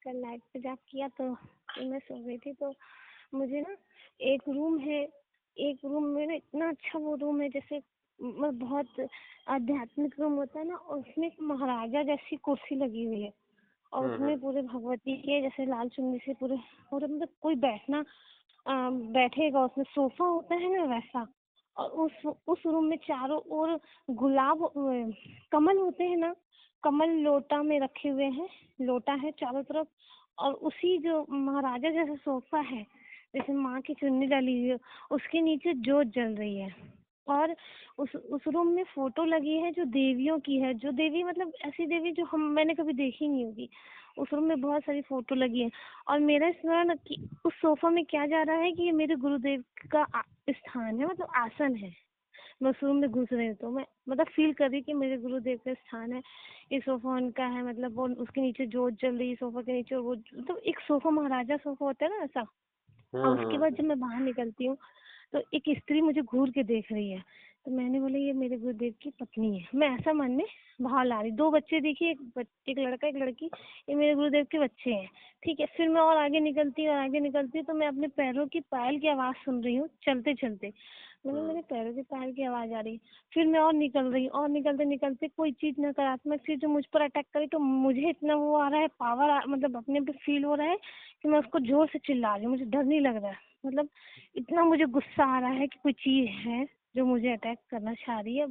कल नाइट पे जॉब किया तो मैं सो गई थी। तो मुझे ना एक रूम है, एक रूम में ना इतना अच्छा वो रूम है, जैसे बहुत आध्यात्मिक रूम होता है ना, और उसमें एक महाराजा जैसी कुर्सी लगी हुई है, और उसमें पूरे भगवती के जैसे लाल चुन्नी से पूरे पूरे मतलब कोई बैठना बैठेगा, उसमें सोफा होता है ना वैसा। और उस रूम में चारों ओर गुलाब कमल होते हैं ना, कमल लोटा में रखे हुए हैं, लोटा है चारों तरफ। और उसी जो महाराजा जैसा सोफा है, जैसे माँ की चुन्नी डाली हुई है, उसके नीचे जोत जल रही है। और उस रूम में फोटो लगी है जो देवियों की है, जो देवी मतलब ऐसी देवी जो मैंने कभी देखी नहीं होगी। उस रूम में बहुत सारी फोटो लगी है। और मेरा स्मरण कि उस सोफा में क्या जा रहा है कि ये मेरे गुरुदेव का स्थान है, मतलब आसन है। मैं उस रूम में घुस रही हूँ तो मैं मतलब फील कर रही कि मेरे गुरुदेव का स्थान है, ये सोफा उनका है, मतलब वो उसके नीचे जोत जल रही है सोफा के नीचे। और वो मतलब एक सोफा महाराजा सोफा होता है ना ऐसा। और उसके बाद जब मैं बाहर निकलती हूँ तो एक स्त्री मुझे घूर के देख रही है। तो मैंने बोला ये मेरे गुरुदेव की पत्नी है। मैं ऐसा मन में भाव ला रही, 2 बच्चे दिखे, एक लड़का एक लड़की, ये मेरे गुरुदेव के बच्चे हैं। ठीक है, फिर मैं और आगे निकलती हूँ, और आगे निकलती हूँ तो मैं अपने पैरों की पायल की आवाज सुन रही हूँ चलते चलते। मैंने मेरे पैरों की पायल की आवाज आ रही। फिर मैं और निकल रही हूँ, और निकलते निकलते कोई चीज नकारात्मक चीज जो मुझ पर अटैक करी, तो मुझे इतना वो आ रहा है, पावर मतलब अपने पे फील हो रहा है कि मैं उसको जोर से चिल्ला रही हूँ। मुझे डर नहीं लग रहा है, मतलब इतना मुझे गुस्सा आ रहा है कि कोई चीज है जो मुझे अटैक करना चाह रही है,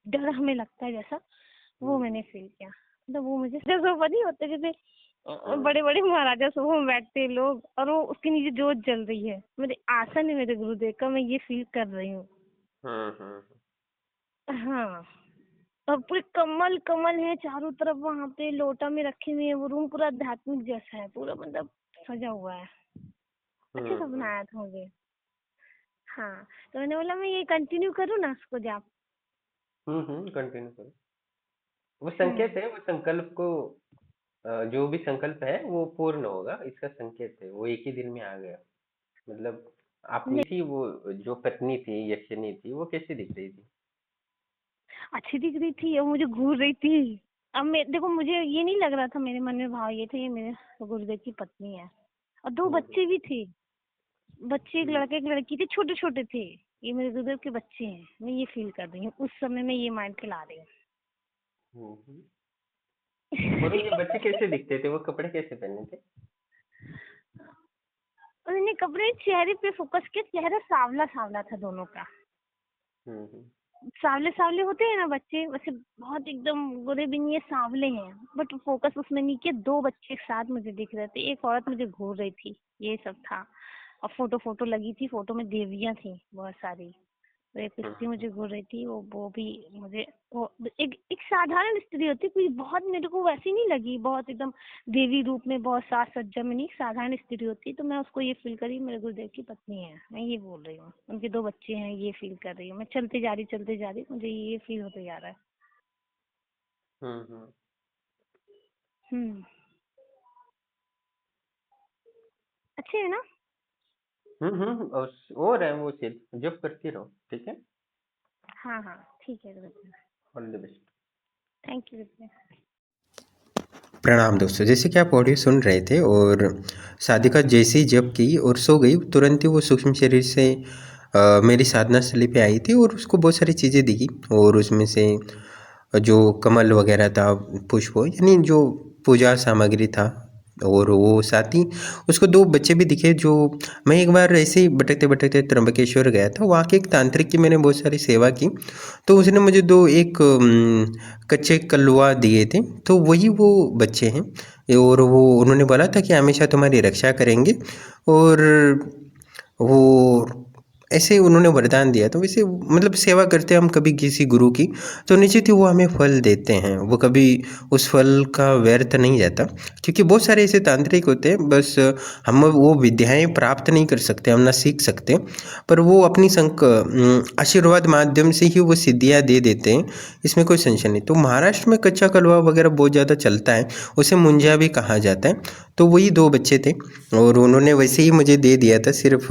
डर हमें लगता है जैसा, वो मैंने फील किया। मतलब वो मुझे सोफा नहीं होते जैसे बड़े बड़े महाराजा सोफा में बैठते हैं लोग, और वो उसके नीचे जोत जल रही है, मेरे आसन है मेरे गुरुदेव का, मैं ये फील कर रही हूँ। हाँ, और पूरे कमल कमल है चारों तरफ, वहाँ पे लोटा में रखे हुए हैं। वो रूम पूरा आध्यात्मिक जैसा है, पूरा मतलब सजा हुआ है। अच्छे से बनाया था मुझे। हाँ, तो मैंने बोला मैं ये कंटिन्यू करूँ ना उसको जाप। कंटिन्यू करो। वो हम्म। संकेत है, वो संकल्प को जो भी संकल्प है वो पूर्ण होगा, इसका संकेत है। वो एक ही दिन में आ गया। मतलब आपने नहीं, थी वो जो पत्नी थी, यक्षिणी थी, वो कैसी दिख रही थी? अच्छी दिख रही थी और मुझे घूर रही थी। अब मैं देखो, मुझे ये नहीं लग रहा था, मेरे मन में भाव ये थे ये मेरे गुरुदेव की पत्नी है। और 2 हम्म बच्चे भी थे, बच्चे एक हम्म लड़का एक लड़की थे, छोटे छोटे थे। ये मेरे गुरुदेव के बच्चे हैं, मैं ये फील कर रही हूँ, उस समय में ये माइंड के ला रही हूँ। हम्म। और ये बच्चे कैसे दिखते थे? वो कपड़े कैसे पहने थे? उन्होंने कपड़े चेहरे पे फोकस किया, चेहरा सांवला सांवला था दोनों का। हम्म। सांवले सांवले होते हैं ना बच्चे, वैसे बहुत एकदम गोरे भी नहीं है, सांवले हैं। बट फोकस उसमें नहीं किया। 2 बच्चे एक साथ मुझे दिख रहे थे, एक औरत मुझे घूर रही थी, ये सब था। और फोटो फोटो लगी थी, फोटो में देवियां थी बहुत सारी। तो एक स्त्री मुझे घूर रही थी, वो भी मुझे वो एक साधारण स्त्री होती, कोई बहुत मेरे को वैसी नहीं लगी, बहुत एकदम देवी रूप में, बहुत साज सज्जा में नहीं, साधारण स्त्री होती। तो मैं उसको ये फील करी मेरे गुरुदेव की पत्नी है, मैं ये बोल रही हूँ, उनके 2 बच्चे हैं, ये फील कर रही हूँ। मैं चलते जा रही मुझे ये फील होते जा रहा है। हम्म। हम्म। अच्छे है ना? और है वो चीज, जब करती रहो, ठीक है। हाँ हाँ, ठीक है गुरुदेव। All the best. Thank you गुरुदेव। प्रणाम दोस्तों, जैसे कि आप ऑडियो सुन रहे थे और साधिका जैसे ही जप की और सो गई, तुरंत ही वो सूक्ष्म शरीर से मेरी साधना स्थली पे आई थी और उसको बहुत सारी चीज़ें दिखी। और उसमें से जो कमल वगैरह था, पुष्प यानी जो पूजा सामग्री था, और वो साथ ही उसको 2 बच्चे भी दिखे। जो मैं एक बार ऐसे ही भटकते भटकते त्र्यंबकेश्वर गया था, वहाँ के एक तांत्रिक की मैंने बहुत सारी सेवा की, तो उसने मुझे 2 एक कच्चे कलवा दिए थे, तो वही वो बच्चे हैं। और वो उन्होंने बोला था कि हमेशा तुम्हारी रक्षा करेंगे। और वो ऐसे उन्होंने वरदान दिया। तो वैसे मतलब सेवा करते हैं हम कभी किसी गुरु की, तो निश्चित ही वो हमें फल देते हैं, वो कभी उस फल का व्यर्थ नहीं जाता। क्योंकि बहुत सारे ऐसे तांत्रिक होते हैं, बस हम वो विद्याएं प्राप्त नहीं कर सकते, हम ना सीख सकते, पर वो अपनी आशीर्वाद माध्यम से ही वो सिद्धियाँ दे देते हैं, इसमें कोई संशय नहीं। तो महाराष्ट्र में कच्चा कलवा वगैरह बहुत ज़्यादा चलता है, उसे मुंजा भी कहा जाता है। तो वही 2 बच्चे थे और उन्होंने वैसे ही मुझे दे दिया था, सिर्फ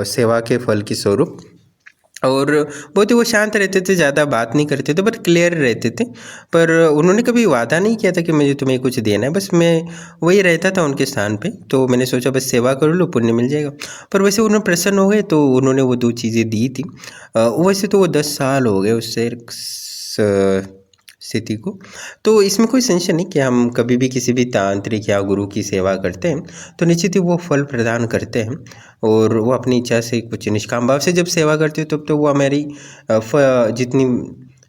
सेवा के फल के स्वरूप। और बहुत ही वो शांत रहते थे, ज़्यादा बात नहीं करते थे, पर क्लियर रहते थे। पर उन्होंने कभी वादा नहीं किया था कि मुझे तुम्हें कुछ देना है, बस मैं वही रहता था उनके स्थान पे, तो मैंने सोचा बस सेवा कर लो, पुण्य मिल जाएगा। पर वैसे उन्होंने प्रसन्न हो गए तो उन्होंने वो 2 चीज़ें दी थी। वैसे तो वो 10 साल हो गए उससे स्थिति को। तो इसमें कोई संशय नहीं कि हम कभी भी किसी भी तांत्रिक या गुरु की सेवा करते हैं तो निश्चित ही वो फल प्रदान करते हैं, और वो अपनी इच्छा से कुछ निष्काम भाव से जब सेवा करते हैं तब तो वो हमारी जितनी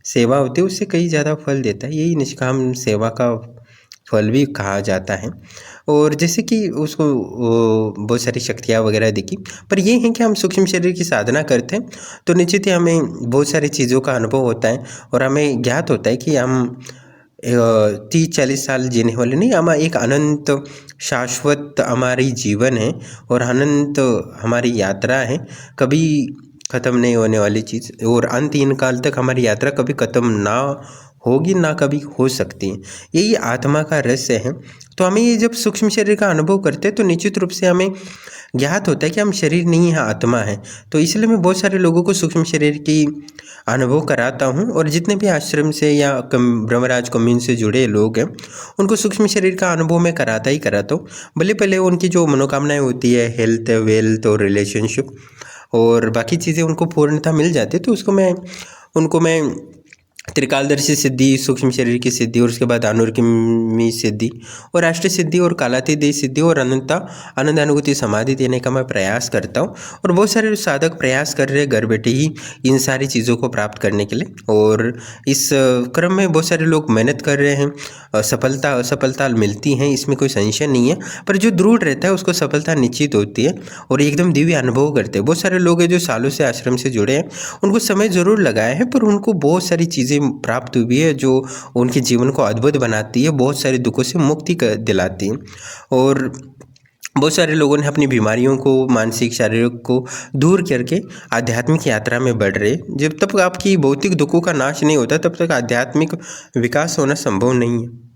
सेवा होती है उससे कहीं ज़्यादा फल देता है। यही निष्काम सेवा का फल भी कहा जाता है। और जैसे कि उसको बहुत सारी शक्तियाँ वगैरह दिखी, पर ये है कि हम सूक्ष्म शरीर की साधना करते हैं तो निश्चित ही हमें बहुत सारी चीज़ों का अनुभव होता है, और हमें ज्ञात होता है कि हम 30-40 साल जीने वाले नहीं, हम एक अनंत शाश्वत हमारी जीवन है, और अनंत हमारी यात्रा है, कभी ख़त्म नहीं होने वाली चीज़, और अंतहीन काल तक हमारी यात्रा कभी ख़त्म ना होगी ना कभी हो सकती है। यही आत्मा का रहस्य है। तो हमें ये जब सूक्ष्म शरीर का अनुभव करते हैं तो निश्चित रूप से हमें ज्ञात होता है कि हम शरीर नहीं है, आत्मा है। तो इसलिए मैं बहुत सारे लोगों को सूक्ष्म शरीर की अनुभव कराता हूँ, और जितने भी आश्रम से या ब्रह्मराज कम्युन से जुड़े लोग हैं उनको सूक्ष्म शरीर का अनुभव मैं कराता ही कराता हूँ। भले पहले उनकी जो मनोकामनाएं होती है, हेल्थ, वेल्थ और रिलेशनशिप और बाकी चीज़ें उनको पूर्णता मिल जाती है, तो उनको मैं त्रिकालदर्शी सिद्धि, सूक्ष्म शरीर की सिद्धि, और उसके बाद अनुर्गमी सिद्धि और राष्ट्रीय सिद्धि और कालातीत सिद्धि और आनंदानुभूति समाधि देने का मैं प्रयास करता हूँ। और बहुत सारे साधक प्रयास कर रहे हैं घर बैठे ही इन सारी चीज़ों को प्राप्त करने के लिए, और इस क्रम में बहुत सारे लोग मेहनत कर रहे हैं। सफलता असफलता मिलती हैं, इसमें कोई संशय नहीं है, पर जो दृढ़ रहता है उसको सफलता निश्चित होती है और एकदम दिव्य अनुभव करते हैं। बहुत सारे लोग हैं जो सालों से आश्रम से जुड़े हैं, उनको समय ज़रूर लगाया है, पर उनको बहुत सारी चीज़ें प्राप्त हुई है जो उनके जीवन को अद्भुत बनाती है, बहुत सारे दुखों से मुक्ति दिलाती है। और बहुत सारे लोगों ने अपनी बीमारियों को, मानसिक शारीरिक को दूर करके आध्यात्मिक यात्रा में बढ़ रहे। जब तक आपकी भौतिक दुखों का नाश नहीं होता तब तक आध्यात्मिक विकास होना संभव नहीं है।